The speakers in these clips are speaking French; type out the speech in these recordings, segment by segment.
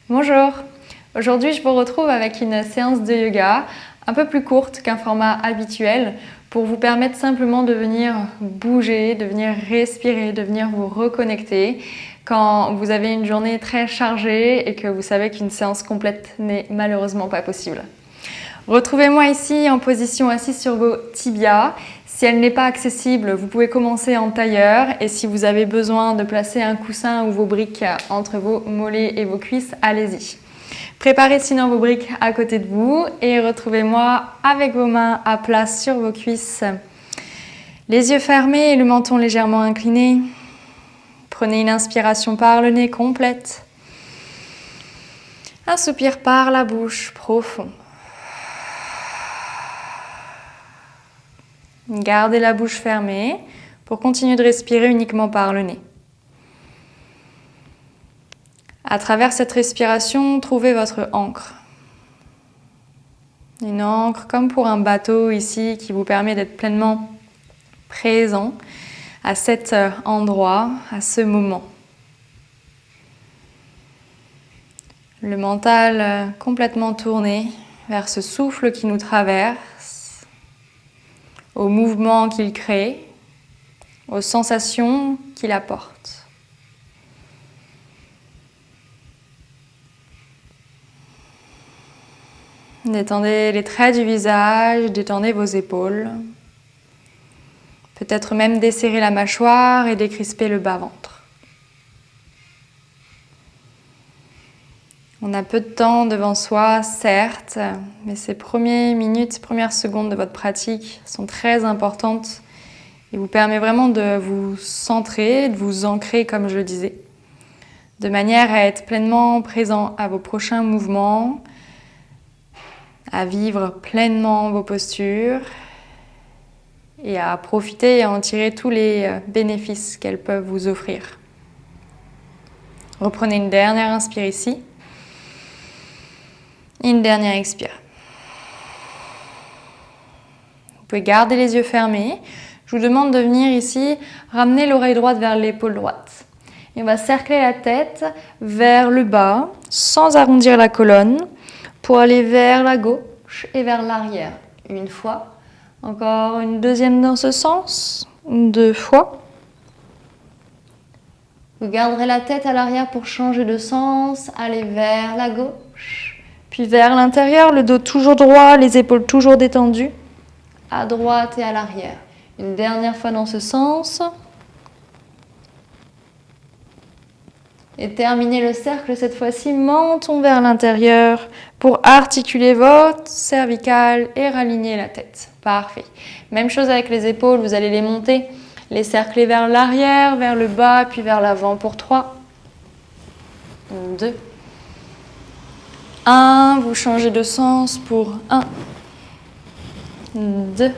Bonjour, aujourd'hui je vous retrouve avec une séance de yoga un peu plus courte qu'un format habituel pour vous permettre simplement de venir bouger, de venir respirer, de venir vous reconnecter quand vous avez une journée très chargée et que vous savez qu'une séance complète n'est malheureusement pas possible. Retrouvez-moi ici en position assise sur vos tibias. Si elle n'est pas accessible, vous pouvez commencer en tailleur et si vous avez besoin de placer un coussin ou vos briques entre vos mollets et vos cuisses, allez-y. Préparez sinon vos briques à côté de vous et retrouvez-moi avec vos mains à plat sur vos cuisses. Les yeux fermés et le menton légèrement incliné. Prenez une inspiration par le nez complète. Un soupir par la bouche profond. Gardez la bouche fermée pour continuer de respirer uniquement par le nez. À travers cette respiration, trouvez votre ancre. Une ancre comme pour un bateau ici qui vous permet d'être pleinement présent à cet endroit, à ce moment. Le mental complètement tourné vers ce souffle qui nous traverse, au mouvement qu'il crée, aux sensations qu'il apporte. Détendez les traits du visage, détendez vos épaules. Peut-être même desserrer la mâchoire et décrisper le bas-ventre. On a peu de temps devant soi, certes, mais ces premières minutes, premières secondes de votre pratique sont très importantes et vous permettent vraiment de vous centrer, de vous ancrer, comme je le disais, de manière à être pleinement présent à vos prochains mouvements, à vivre pleinement vos postures et à profiter et à en tirer tous les bénéfices qu'elles peuvent vous offrir. Reprenez une dernière inspire ici. Une dernière expire. Vous pouvez garder les yeux fermés. Je vous demande de venir ici ramener l'oreille droite vers l'épaule droite. Et on va cercler la tête vers le bas sans arrondir la colonne pour aller vers la gauche et vers l'arrière. Une fois. Encore une deuxième dans ce sens. 2 fois. Vous garderez la tête à l'arrière pour changer de sens. Aller vers la gauche. Puis vers l'intérieur, le dos toujours droit, les épaules toujours détendues. À droite et à l'arrière. Une dernière fois dans ce sens. Et terminez le cercle cette fois-ci, menton vers l'intérieur pour articuler votre cervicale et raligner la tête. Parfait. Même chose avec les épaules, vous allez les monter, les cercler vers l'arrière, vers le bas, puis vers l'avant pour 3, 2, 1. Vous changez de sens pour 1, 2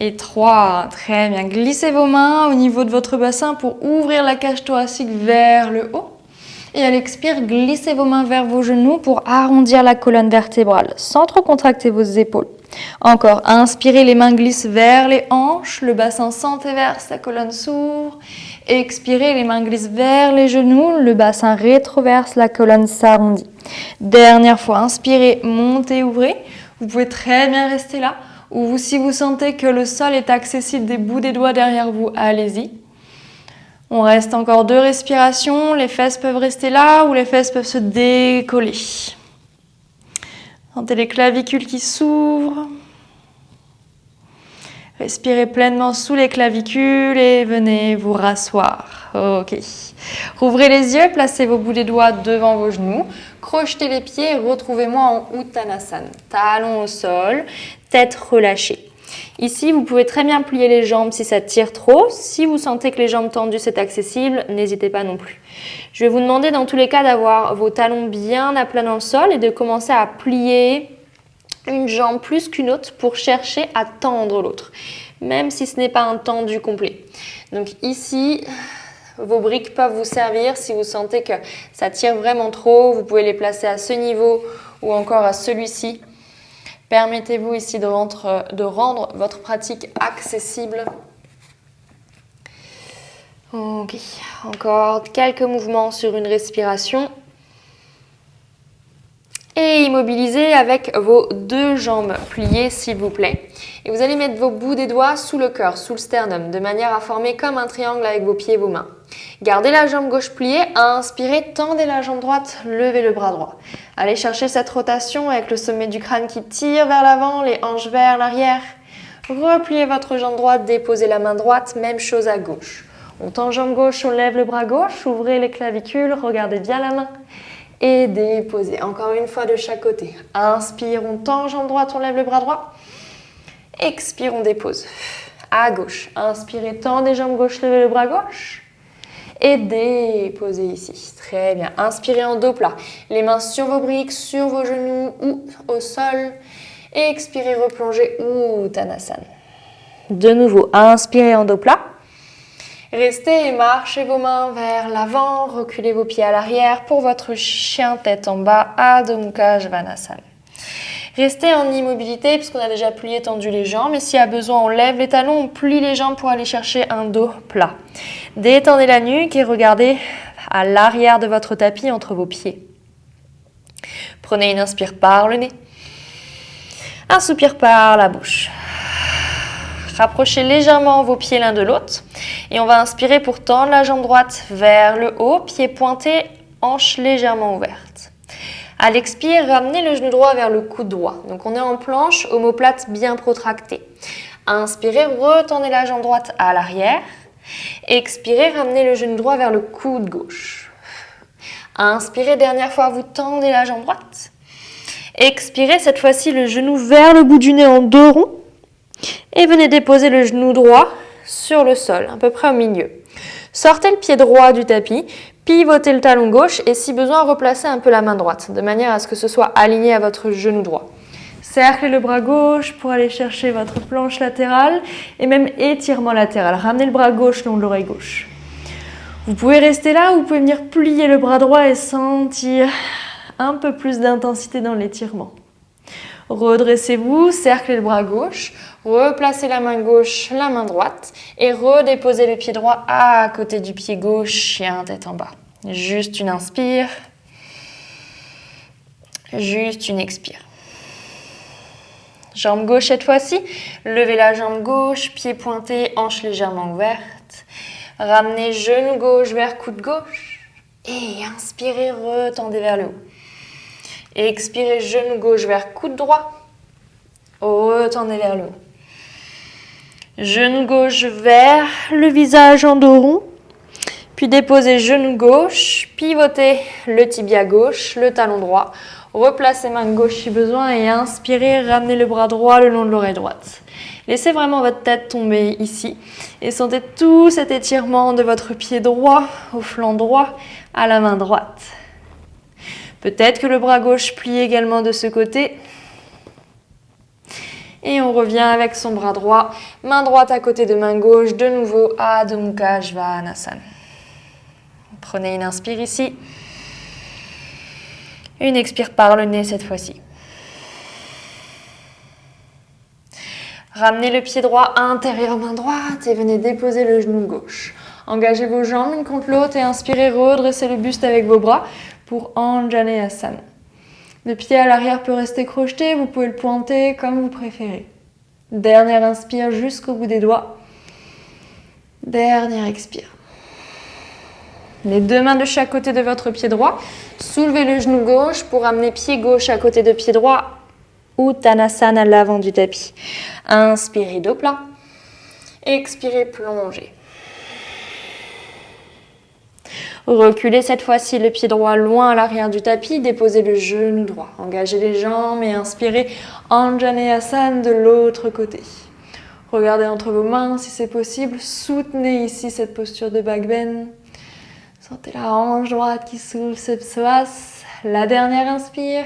et 3. Très bien. Glissez vos mains au niveau de votre bassin pour ouvrir la cage thoracique vers le haut. Et à l'expire, glissez vos mains vers vos genoux pour arrondir la colonne vertébrale sans trop contracter vos épaules. Encore, inspirez, les mains glissent vers les hanches, le bassin s'entéverse, la colonne s'ouvre. Expirez, les mains glissent vers les genoux, le bassin rétroverse, la colonne s'arrondit. Dernière fois, inspirez, montez, ouvrez. Vous pouvez très bien rester là. Ou si vous sentez que le sol est accessible des bouts des doigts derrière vous, allez-y. On reste encore 2 respirations. Les fesses peuvent rester là ou les fesses peuvent se décoller. Sentez les clavicules qui s'ouvrent. Respirez pleinement sous les clavicules et venez vous rasseoir. Ok. Rouvrez les yeux, placez vos bouts des doigts devant vos genoux. Crochetez les pieds et retrouvez-moi en Uttanasana. Talons au sol, tête relâchée. Ici, vous pouvez très bien plier les jambes si ça tire trop. Si vous sentez que les jambes tendues, c'est accessible, n'hésitez pas non plus. Je vais vous demander dans tous les cas d'avoir vos talons bien à plat dans le sol et de commencer à plier une jambe plus qu'une autre pour chercher à tendre l'autre, même si ce n'est pas un tendu complet. Donc ici, vos briques peuvent vous servir si vous sentez que ça tire vraiment trop. Vous pouvez les placer à ce niveau ou encore à celui-ci. Permettez-vous ici de rendre votre pratique accessible. Ok, encore quelques mouvements sur une respiration. Et immobilisez avec vos 2 jambes pliées, s'il vous plaît. Et vous allez mettre vos bouts des doigts sous le cœur, sous le sternum, de manière à former comme un triangle avec vos pieds et vos mains. Gardez la jambe gauche pliée, inspirez, tendez la jambe droite, levez le bras droit. Allez chercher cette rotation avec le sommet du crâne qui tire vers l'avant, les hanches vers l'arrière. Repliez votre jambe droite, déposez la main droite, même chose à gauche. On tend jambe gauche, on lève le bras gauche, ouvrez les clavicules, regardez bien la main. Et déposez. Encore une fois de chaque côté. Inspire, on tend jambe droite, on lève le bras droit. Expire, on dépose. À gauche. Inspirez, tendez jambe gauche, levez le bras gauche. Et déposez ici. Très bien. Inspirez en dos plat. Les mains sur vos briques, sur vos genoux ou au sol. Et expirez, replongez Uttanasana. De nouveau, inspirez en dos plat. Restez et marchez vos mains vers l'avant, reculez vos pieds à l'arrière pour votre chien tête en bas, Adho Mukha Svanasana. Restez en immobilité puisqu'on a déjà plié, tendu les jambes. Et s'il y a besoin, on lève les talons, on plie les jambes pour aller chercher un dos plat. Détendez la nuque et regardez à l'arrière de votre tapis entre vos pieds. Prenez une inspire par le nez, un soupir par la bouche. Rapprochez légèrement vos pieds l'un de l'autre et on va inspirer pour tendre la jambe droite vers le haut, pied pointé, hanche légèrement ouverte. À l'expire, ramenez le genou droit vers le coude droit. Donc on est en planche, omoplate bien protractée. Inspirez, retendez la jambe droite à l'arrière. Expirez, ramenez le genou droit vers le coude gauche. Inspirez, dernière fois, vous tendez la jambe droite. Expirez, cette fois-ci le genou vers le bout du nez en dos rond. Et venez déposer le genou droit sur le sol, à peu près au milieu. Sortez le pied droit du tapis, pivotez le talon gauche et si besoin, replacez un peu la main droite, de manière à ce que ce soit aligné à votre genou droit. Cerclez le bras gauche pour aller chercher votre planche latérale et même étirement latéral. Ramenez le bras gauche le long de l'oreille gauche. Vous pouvez rester là ou vous pouvez venir plier le bras droit et sentir un peu plus d'intensité dans l'étirement. Redressez-vous, cerclez le bras gauche, replacez la main gauche, la main droite et redéposez le pied droit à côté du pied gauche, chien tête en bas. Juste une inspire, juste une expire. Jambe gauche cette fois-ci, levez la jambe gauche, pied pointé, hanche légèrement ouverte. Ramenez genou gauche vers coude gauche et inspirez, retendez vers le haut. Expirez, genou gauche vers coude droit. Retendez vers le haut. Genou gauche vers le visage en dos rond. Puis déposez genou gauche, pivotez le tibia gauche, le talon droit. Replacez main gauche si besoin et inspirez, ramenez le bras droit le long de l'oreille droite. Laissez vraiment votre tête tomber ici et sentez tout cet étirement de votre pied droit au flanc droit à la main droite. Peut-être que le bras gauche plie également de ce côté. Et on revient avec son bras droit, main droite à côté de main gauche, de nouveau Adho Mukha Svanasana. Prenez une inspire ici. Une expire par le nez cette fois-ci. Ramenez le pied droit intérieur main droite et venez déposer le genou gauche. Engagez vos jambes l'une contre l'autre et inspirez, redressez le buste avec vos bras pour Anjaneyasana. Le pied à l'arrière peut rester crocheté, vous pouvez le pointer comme vous préférez. Dernière inspire jusqu'au bout des doigts. Dernière expire. Les 2 mains de chaque côté de votre pied droit. Soulevez le genou gauche pour amener pied gauche à côté de pied droit. Uttanasana à l'avant du tapis. Inspirez, dos plat. Expirez, plongez. Reculez cette fois-ci le pied droit loin à l'arrière du tapis, déposez le genou droit. Engagez les jambes et inspirez Anjaneyasana de l'autre côté. Regardez entre vos mains si c'est possible. Soutenez ici cette posture de back bend. Sentez la hanche droite qui s'ouvre, se psoas. La dernière inspire.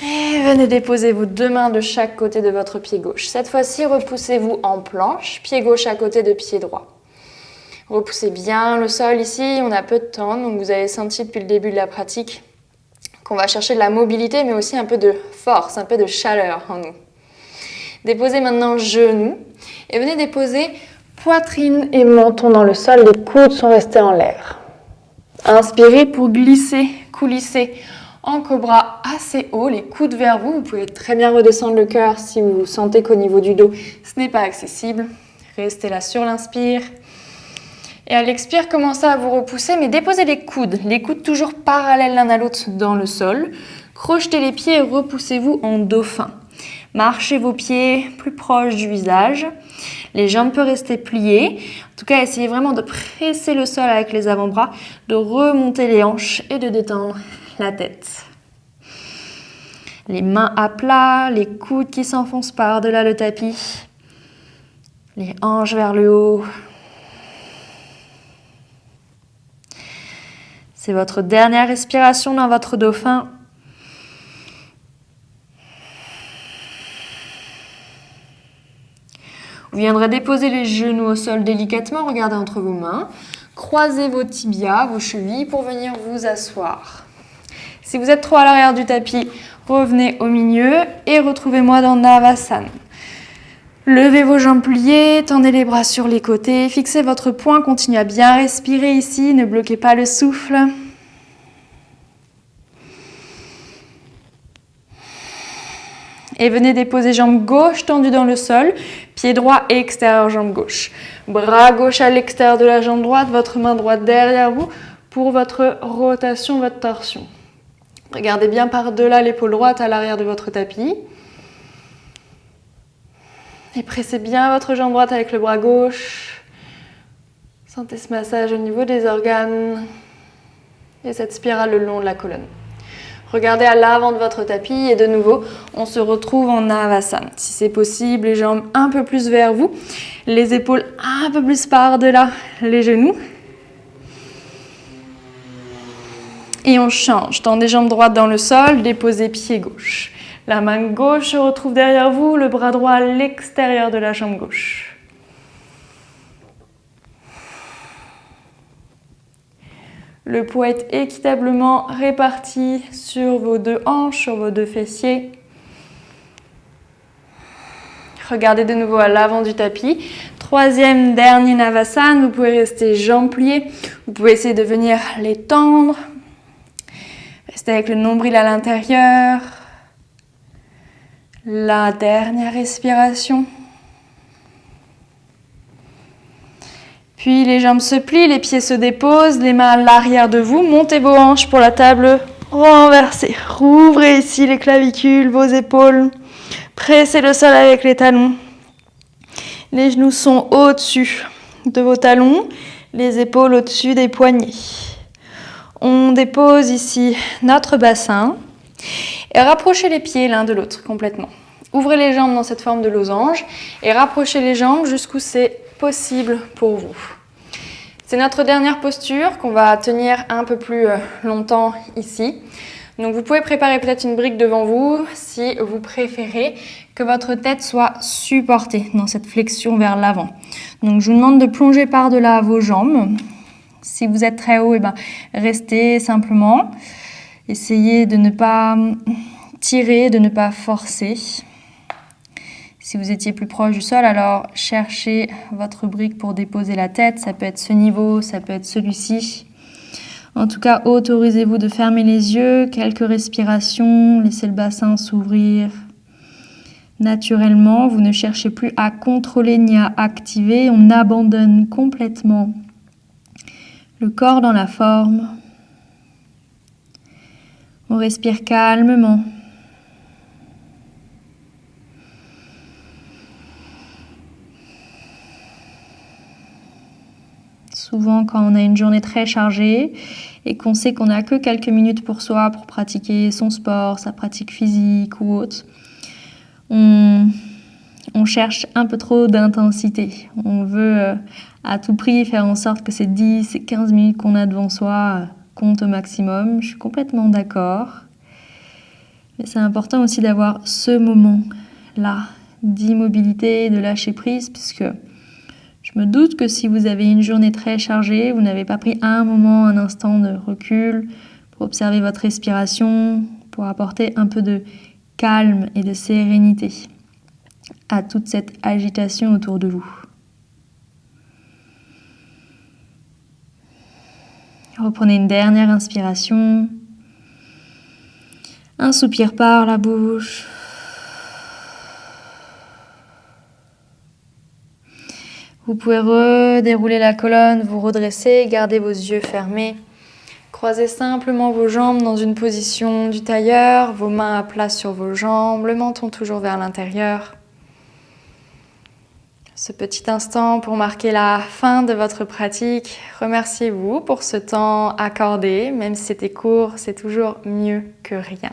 Et venez déposer vos 2 mains de chaque côté de votre pied gauche. Cette fois-ci, repoussez-vous en planche, pied gauche à côté de pied droit. Repoussez bien le sol ici, on a peu de temps, donc vous avez senti depuis le début de la pratique qu'on va chercher de la mobilité, mais aussi un peu de force, un peu de chaleur en nous. Déposez maintenant genoux et venez déposer poitrine et menton dans le sol, les coudes sont restés en l'air. Inspirez pour glisser, coulisser en cobra assez haut, les coudes vers vous. Vous pouvez très bien redescendre le cœur si vous sentez qu'au niveau du dos, ce n'est pas accessible. Restez là sur l'inspire. Et à l'expire, commencez à vous repousser, mais déposez les coudes toujours parallèles l'un à l'autre dans le sol. Crochetez les pieds et repoussez-vous en dauphin. Marchez vos pieds plus proches du visage. Les jambes peuvent rester pliées. En tout cas, essayez vraiment de presser le sol avec les avant-bras, de remonter les hanches et de détendre la tête. Les mains à plat, les coudes qui s'enfoncent par-delà le tapis. Les hanches vers le haut. C'est votre dernière respiration dans votre dauphin. Vous viendrez déposer les genoux au sol délicatement, regardez entre vos mains. Croisez vos tibias, vos chevilles pour venir vous asseoir. Si vous êtes trop à l'arrière du tapis, revenez au milieu et retrouvez-moi dans Navasana. Levez vos jambes pliées, tendez les bras sur les côtés, fixez votre poing, continuez à bien respirer ici, ne bloquez pas le souffle. Et venez déposer jambe gauche tendue dans le sol, pied droit et extérieur jambe gauche. Bras gauche à l'extérieur de la jambe droite, votre main droite derrière vous pour votre rotation, votre torsion. Regardez bien par-delà l'épaule droite à l'arrière de votre tapis. Et pressez bien votre jambe droite avec le bras gauche. Sentez ce massage au niveau des organes et cette spirale le long de la colonne. Regardez à l'avant de votre tapis et de nouveau, on se retrouve en Navasana. Si c'est possible, les jambes un peu plus vers vous, les épaules un peu plus par-delà les genoux. Et on change. Tendez jambes droites dans le sol, déposez pied gauche. La main gauche se retrouve derrière vous, le bras droit à l'extérieur de la jambe gauche. Le poids est équitablement réparti sur vos deux hanches, sur vos deux fessiers. Regardez de nouveau à l'avant du tapis. Troisième, dernier Navasana. Vous pouvez rester jambes pliées. Vous pouvez essayer de venir les tendre. Restez avec le nombril à l'intérieur. La dernière respiration. Puis les jambes se plient, les pieds se déposent, les mains à l'arrière de vous. Montez vos hanches pour la table renversée. Rouvrez ici les clavicules, vos épaules. Pressez le sol avec les talons. Les genoux sont au-dessus de vos talons, les épaules au-dessus des poignets. On dépose ici notre bassin et rapprochez les pieds l'un de l'autre complètement. Ouvrez les jambes dans cette forme de losange et rapprochez les jambes jusqu'où c'est possible pour vous. C'est notre dernière posture qu'on va tenir un peu plus longtemps ici. Donc vous pouvez préparer peut-être une brique devant vous si vous préférez que votre tête soit supportée dans cette flexion vers l'avant. Donc je vous demande de plonger par-delà vos jambes. Si vous êtes très haut, restez simplement. Essayez de ne pas tirer, de ne pas forcer. Si vous étiez plus proche du sol, alors cherchez votre brique pour déposer la tête. Ça peut être ce niveau, ça peut être celui-ci. En tout cas, autorisez-vous de fermer les yeux, quelques respirations, laissez le bassin s'ouvrir naturellement. Vous ne cherchez plus à contrôler ni à activer. On abandonne complètement le corps dans la forme. On respire calmement. Souvent, quand on a une journée très chargée et qu'on sait qu'on n'a que quelques minutes pour soi, pour pratiquer son sport, sa pratique physique ou autre, on cherche un peu trop d'intensité. On veut à tout prix faire en sorte que ces 10 et 15 minutes qu'on a devant soi comptent au maximum. Je suis complètement d'accord. Mais c'est important aussi d'avoir ce moment-là d'immobilité, de lâcher prise, puisque je me doute que si vous avez une journée très chargée, vous n'avez pas pris un moment, un instant de recul pour observer votre respiration, pour apporter un peu de calme et de sérénité à toute cette agitation autour de vous. Reprenez une dernière inspiration. Un soupir par la bouche. Vous pouvez redérouler la colonne, vous redresser, garder vos yeux fermés. Croisez simplement vos jambes dans une position du tailleur, vos mains à plat sur vos jambes, le menton toujours vers l'intérieur. Ce petit instant pour marquer la fin de votre pratique. Remerciez-vous pour ce temps accordé, même si c'était court, c'est toujours mieux que rien.